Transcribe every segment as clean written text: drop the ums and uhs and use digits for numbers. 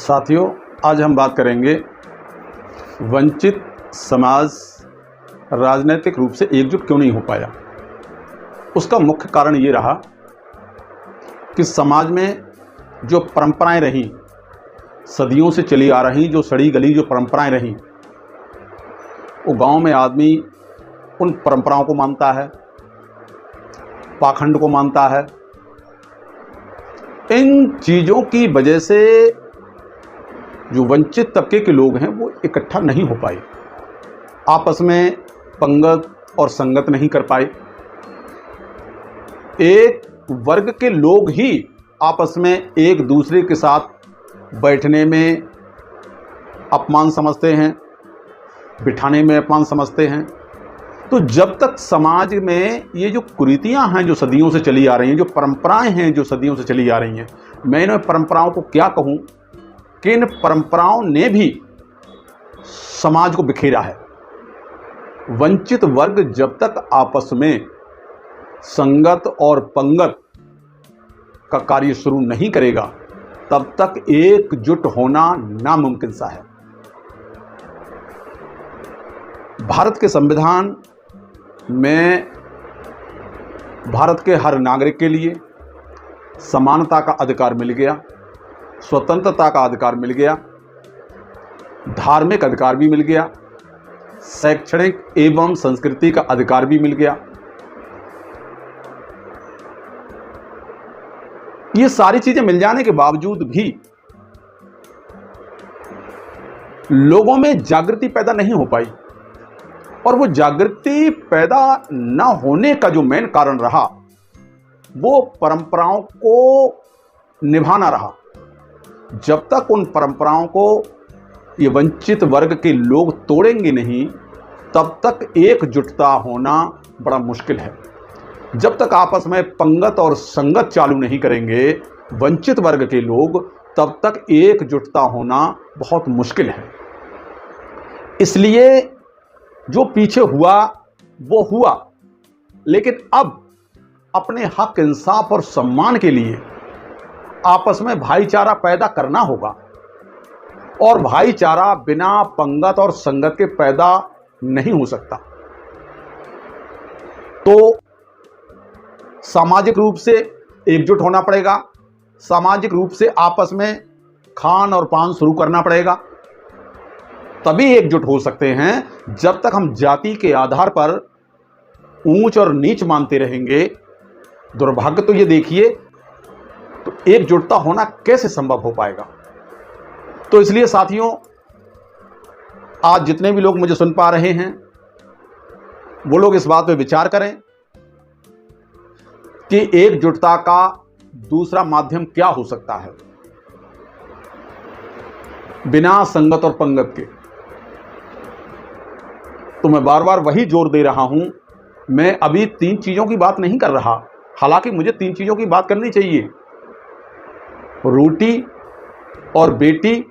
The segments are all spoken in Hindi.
साथियों, आज हम बात करेंगे वंचित समाज राजनीतिक रूप से एकजुट क्यों नहीं हो पाया। उसका मुख्य कारण ये रहा कि समाज में जो परंपराएं रहीं, सदियों से चली आ रही जो सड़ी गली जो परंपराएं रहीं, वो गांव में आदमी उन परंपराओं को मानता है, पाखंड को मानता है। इन चीज़ों की वजह से जो वंचित तबके के लोग हैं वो इकट्ठा नहीं हो पाए, आपस में पंगत और संगत नहीं कर पाए। एक वर्ग के लोग ही आपस में एक दूसरे के साथ बैठने में अपमान समझते हैं, बिठाने में अपमान समझते हैं। तो जब तक समाज में ये जो कुरीतियां हैं जो सदियों से चली आ रही हैं, जो परंपराएं हैं जो सदियों से चली आ रही हैं, मैं इन परंपराओं को क्या कहूं कि इन परंपराओं ने भी समाज को बिखेरा है। वंचित वर्ग जब तक आपस में संगत और पंगत का कार्य शुरू नहीं करेगा, तब तक एकजुट होना नामुमकिन सा है। भारत के संविधान में भारत के हर नागरिक के लिए समानता का अधिकार मिल गया, स्वतंत्रता का अधिकार मिल गया, धार्मिक अधिकार भी मिल गया, शैक्षणिक एवं संस्कृति का अधिकार भी मिल गया। ये सारी चीजें मिल जाने के बावजूद भी लोगों में जागृति पैदा नहीं हो पाई, और वो जागृति पैदा न होने का जो मेन कारण रहा वो परंपराओं को निभाना रहा। जब तक उन परंपराओं को ये वंचित वर्ग के लोग तोड़ेंगे नहीं, तब तक एकजुटता होना बड़ा मुश्किल है। जब तक आपस में पंगत और संगत चालू नहीं करेंगे वंचित वर्ग के लोग, तब तक एकजुटता होना बहुत मुश्किल है। इसलिए जो पीछे हुआ वो हुआ, लेकिन अब अपने हक, इंसाफ और सम्मान के लिए आपस में भाईचारा पैदा करना होगा, और भाईचारा बिना पंगत और संगत के पैदा नहीं हो सकता। तो सामाजिक रूप से एकजुट होना पड़ेगा, सामाजिक रूप से आपस में खान और पान शुरू करना पड़ेगा, तभी एकजुट हो सकते हैं। जब तक हम जाति के आधार पर ऊंच और नीच मानते रहेंगे, दुर्भाग्य तो ये देखिए, तो एकजुटता होना कैसे संभव हो पाएगा। तो इसलिए साथियों, आज जितने भी लोग मुझे सुन पा रहे हैं वो लोग इस बात पे विचार करें कि एकजुटता का दूसरा माध्यम क्या हो सकता है बिना संगत और पंगत के। तो मैं बार बार वही जोर दे रहा हूं, मैं अभी 3 चीजों की बात नहीं कर रहा, हालांकि मुझे 3 चीजों की बात करनी चाहिए, रोटी और बेटी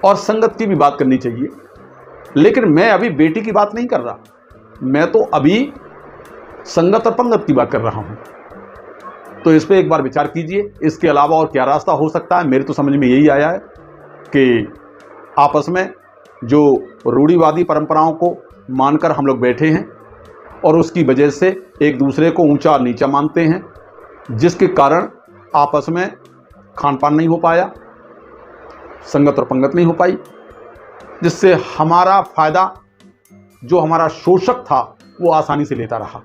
और संगत की भी बात करनी चाहिए, लेकिन मैं अभी बेटी की बात नहीं कर रहा, मैं तो अभी संगत और पंगत की बात कर रहा हूं। तो इस पे एक बार विचार कीजिए, इसके अलावा और क्या रास्ता हो सकता है। मेरे तो समझ में यही आया है कि आपस में जो रूढ़िवादी परंपराओं को मानकर हम लोग बैठे हैं और उसकी वजह से एक दूसरे को ऊंचा और नीचा मानते हैं, जिसके कारण आपस में खान पान नहीं हो पाया, संगत और पंगत नहीं हो पाई, जिससे हमारा फायदा जो हमारा शोषक था वो आसानी से लेता रहा।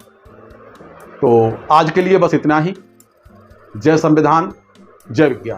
तो आज के लिए बस इतना ही। जय संविधान, जय विज्ञान।